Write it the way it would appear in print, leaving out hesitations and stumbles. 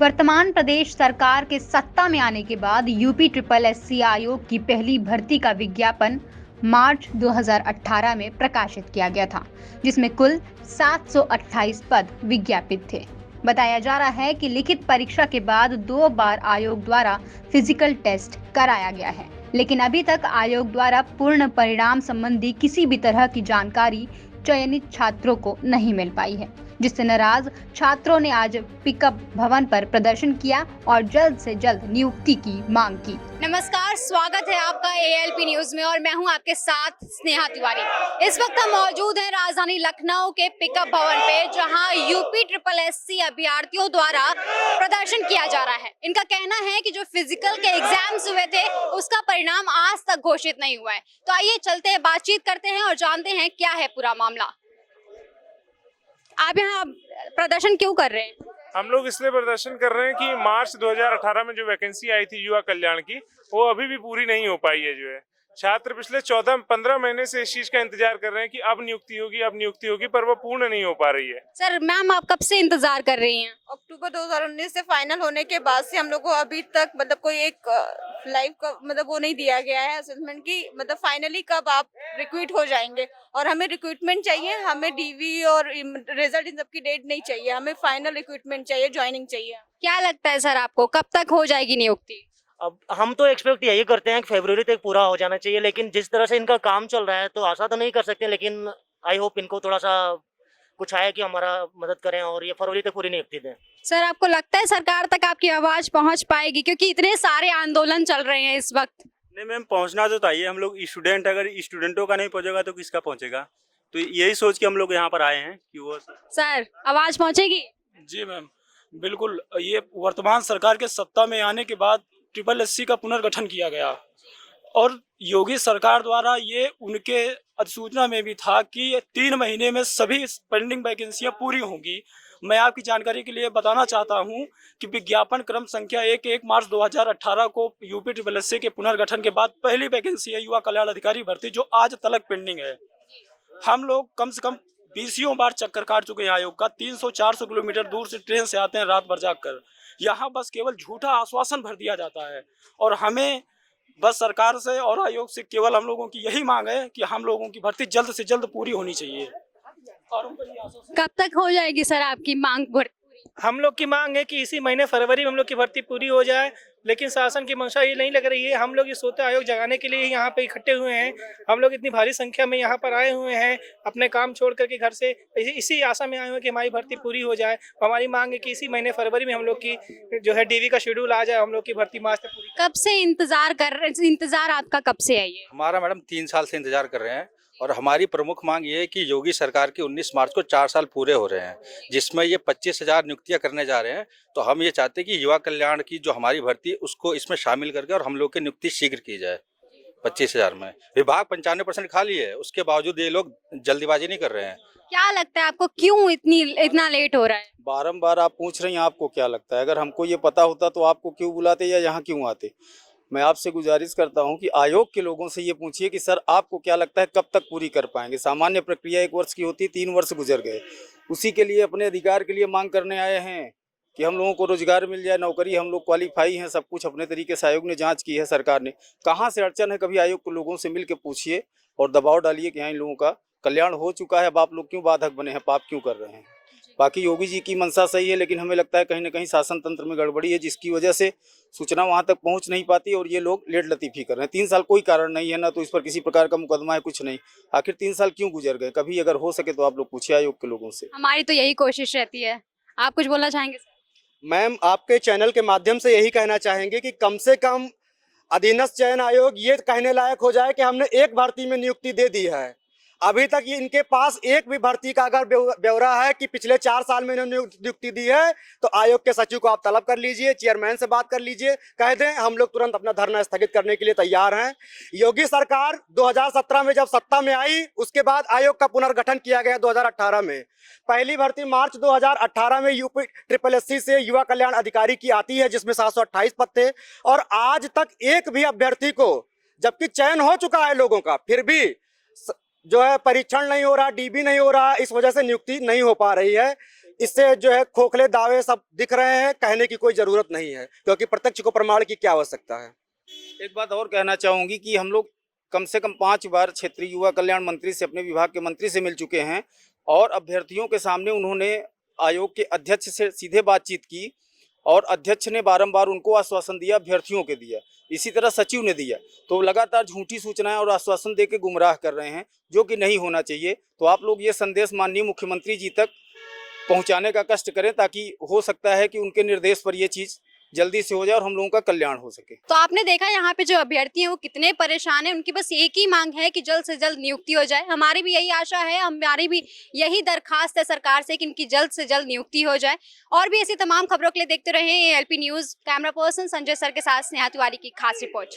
वर्तमान प्रदेश सरकार के सत्ता में आने के बाद यूपी ट्रिपल एससी आयोग की पहली भर्ती का विज्ञापन मार्च 2018 में प्रकाशित किया गया था, जिसमें कुल 728 पद विज्ञापित थे। बताया जा रहा है कि लिखित परीक्षा के बाद 2 बार आयोग द्वारा फिजिकल टेस्ट कराया गया है, लेकिन अभी तक आयोग द्वारा पूर्ण परिणाम संबंधी किसी भी तरह की जानकारी चयनित छात्रों को नहीं मिल पाई है, जिससे नाराज छात्रों ने आज पिकअप भवन पर प्रदर्शन किया और जल्द से जल्द नियुक्ति की मांग की। नमस्कार, स्वागत है आपका एएलपी न्यूज में और मैं हूं आपके साथ स्नेहा तिवारी। इस वक्त हम मौजूद हैं राजधानी लखनऊ के पिकअप भवन पे, जहां यूपी ट्रिपल एससी अभ्यर्थियों द्वारा प्रदर्शन किया जा रहा है। इनका कहना है कि जो फिजिकल के एग्जाम्स हुए थे उसका परिणाम आज तक घोषित नहीं हुआ है। तो आइए चलते हैं, बातचीत करते हैं और जानते हैं क्या है पूरा मामला। आप यहाँ प्रदर्शन क्यों कर रहे हैं? हम लोग इसलिए प्रदर्शन कर रहे हैं कि मार्च 2018 में जो वैकेंसी आई थी युवा कल्याण की, वो अभी भी पूरी नहीं हो पाई है। जो है छात्र पिछले 14-15 महीने से इस चीज का इंतजार कर रहे हैं कि अब नियुक्ति होगी, पर वो पूर्ण नहीं हो पा रही है। सर, मैम आप कब से इंतजार कर रही हैं? अक्टूबर 2019 से फाइनल होने के बाद से हम लोग को अभी तक कोई एक लाइव का वो नहीं दिया गया है असेसमेंट की, फाइनली कब आप रिक्रूट हो जाएंगे। और हमें रिक्रूटमेंट चाहिए, हमें डीवी और रिजल्ट इन सब की डेट नहीं चाहिए, हमें फाइनल रिक्रूटमेंट चाहिए, ज्वाइनिंग चाहिए। क्या लगता है सर आपको, कब तक हो जाएगी नियुक्ति? अब हम तो एक्सपेक्ट यही करते हैं कि फरवरी तक पूरा हो जाना चाहिए, लेकिन जिस तरह से इनका काम चल रहा है तो आशा तो नहीं कर सकते, लेकिन आई होप इनको थोड़ा सा कुछ आए कि हमारा मदद करें और ये फरवरी तक पूरी नियुक्ति दें। सर, आपको लगता है सरकार तक आपकी आवाज पहुंच पाएगी, क्योंकि इतने सारे आंदोलन चल रहे हैं इस वक्त? नहीं मैम, पहुंचना तो चाहिए। हम लोग स्टूडेंट, अगर स्टूडेंटों का नहीं पहुंचेगा तो किसका पहुंचेगा, तो यही सोच के हम लोग यहाँ पर आए हैं कि वो। सर, आवाज पहुंचेगी? जी मैम, बिल्कुल। ये वर्तमान सरकार के सत्ता में आने के बाद ट्रिपल एससी का पुनर्गठन किया गया और योगी सरकार द्वारा ये उनके अधिसूचना में भी था कि 3 महीने में सभी पेंडिंग वैकेंसियां पूरी होंगी। मैं आपकी जानकारी के लिए बताना चाहता हूं कि विज्ञापन क्रम संख्या 1 मार्च 2018 को यूपी ट्रिपल एससी के पुनर्गठन के बाद पहली वैकेंसी है युवा कल्याण अधिकारी भर्ती, जो आज तक पेंडिंग है। हम लोग कम से कम 20 बार चक्कर काट चुके हैं आयोग का। 300-400 किलोमीटर दूर से ट्रेन से आते हैं रात भर जाकर। यहाँ बस केवल झूठा आश्वासन भर दिया जाता है और हमें बस सरकार से और आयोग से केवल हम लोगों की यही मांग है कि हम लोगों की भर्ती जल्द से जल्द पूरी होनी चाहिए। और कब तक हो जाएगी सर आपकी मांग पूरी? हम लोग की मांग है कि इसी महीने फरवरी में हम लोग की भर्ती पूरी हो जाए, लेकिन शासन की मंशा ये नहीं लग रही है। हम लोग ये सोते आयोग जगाने के लिए यहाँ पे इकट्ठे हुए हैं। हम लोग इतनी भारी संख्या में यहाँ पर आए हुए हैं, अपने काम छोड़ करके घर से इसी आशा में आए हुए हैं कि हमारी भर्ती पूरी हो जाए। हमारी मांग है कि इसी महीने फरवरी में हम लोग की जो है डीवी का शेड्यूल आ जाए, हम लोग की भर्ती मार्च तक पूरी। कब से इंतजार आपका कब से है ये? हमारा मैडम 3 साल से इंतजार कर रहे हैं और हमारी प्रमुख मांग ये है कि योगी सरकार के 19 मार्च को 4 साल पूरे हो रहे हैं, जिसमें ये 25,000 नियुक्तियां करने जा रहे हैं। तो हम ये चाहते हैं कि युवा कल्याण की जो हमारी भर्ती उसको इसमें शामिल करके और हम लोग की नियुक्ति शीघ्र की जाए। 25,000 में विभाग 95% खाली है, उसके बावजूद ये लोग जल्दीबाजी नहीं कर रहे हैं। क्या लगता है आपको, क्यों इतना लेट हो रहा है? बारंबार आप पूछ रही हैं, आपको क्या लगता है? अगर हमको ये पता होता तो आपको क्यों बुलाते या यहाँ क्यों आते? मैं आपसे गुजारिश करता हूं कि आयोग के लोगों से ये पूछिए कि सर आपको क्या लगता है कब तक पूरी कर पाएंगे। सामान्य प्रक्रिया 1 वर्ष की होती है, 3 वर्ष गुजर गए। उसी के लिए, अपने अधिकार के लिए मांग करने आए हैं कि हम लोगों को रोजगार मिल जाए, नौकरी, हम लोग क्वालिफाई हैं, सब कुछ अपने तरीके से आयोग ने जांच की है। सरकार ने कहाँ से अड़चन है, कभी आयोग को लोगों से मिल के पूछिए और दबाव डालिए कि हाँ इन लोगों का कल्याण हो चुका है, अब आप लोग क्यों बाधक बने हैं, पाप क्यों कर रहे हैं। बाकी योगी जी की मंशा सही है, लेकिन हमें लगता है कहीं ना कहीं शासन तंत्र में गड़बड़ी है, जिसकी वजह से सूचना वहां तक पहुंच नहीं पाती और ये लोग लेट लतीफी कर रहे हैं। 3 साल कोई कारण नहीं है, ना तो इस पर किसी प्रकार का मुकदमा है, कुछ नहीं। आखिर 3 साल क्यों गुजर गए? कभी अगर हो सके तो आप लोग पूछिए आयोग के लोगों से। हमारी तो यही कोशिश रहती है। आप कुछ बोलना चाहेंगे? मैम, आपके चैनल के माध्यम से यही कहना चाहेंगे कि कम से कम अधीनस्थ चयन आयोग ये कहने लायक हो जाए कि हमने एक भर्ती में नियुक्ति दे दी है। अभी तक ये इनके पास एक भी भर्ती का अगर ब्यौरा है कि पिछले 4 साल में इन्होंने नियुक्ति दी है, तो आयोग के सचिव को आप तलब कर लीजिए, चेयरमैन से बात कर लीजिए, कह दें हम लोग तुरंत अपना धरना स्थगित करने के लिए तैयार हैं। योगी सरकार 2017 में जब सत्ता में आई, उसके बाद आयोग का पुनर्गठन किया गया 2018 में। पहली भर्ती मार्च 2018 में यूपी ट्रिपल एससी से युवा कल्याण अधिकारी की आती है, जिसमें 728 पद थे और आज तक एक भी अभ्यर्थी को, जबकि चयन हो चुका है लोगों का, फिर भी जो है परीक्षण नहीं हो रहा, डीबी नहीं हो रहा, इस वजह से नियुक्ति नहीं हो पा रही है। इससे जो है खोखले दावे सब दिख रहे हैं, कहने की कोई जरूरत नहीं है, क्योंकि प्रत्यक्ष को प्रमाण की क्या आवश्यकता है। एक बात और कहना चाहूँगी कि हम लोग कम से कम 5 बार क्षेत्रीय युवा कल्याण मंत्री से, अपने विभाग के मंत्री से मिल चुके हैं और अभ्यर्थियों के सामने उन्होंने आयोग के अध्यक्ष से सीधे बातचीत की और अध्यक्ष ने बारंबार उनको आश्वासन दिया, अभ्यर्थियों के दिया, इसी तरह सचिव ने दिया। तो लगातार झूठी सूचनाएं और आश्वासन देके गुमराह कर रहे हैं, जो कि नहीं होना चाहिए। तो आप लोग ये संदेश माननीय मुख्यमंत्री जी तक पहुंचाने का कष्ट करें, ताकि हो सकता है कि उनके निर्देश पर ये चीज़ जल्दी से हो जाए और हम लोगों का कल्याण हो सके। तो आपने देखा यहाँ पे जो अभ्यर्थी हैं वो कितने परेशान हैं, उनकी बस एक ही मांग है कि जल्द से जल्द नियुक्ति हो जाए। हमारी भी यही आशा है, हमारी भी यही दरखास्त है सरकार से कि इनकी जल्द से जल्द नियुक्ति हो जाए। और भी ऐसी तमाम खबरों के लिए देखते रहे ALP news. Camera person Sanjay sir के साथ स्नेहा तिवारी की खास रिपोर्ट।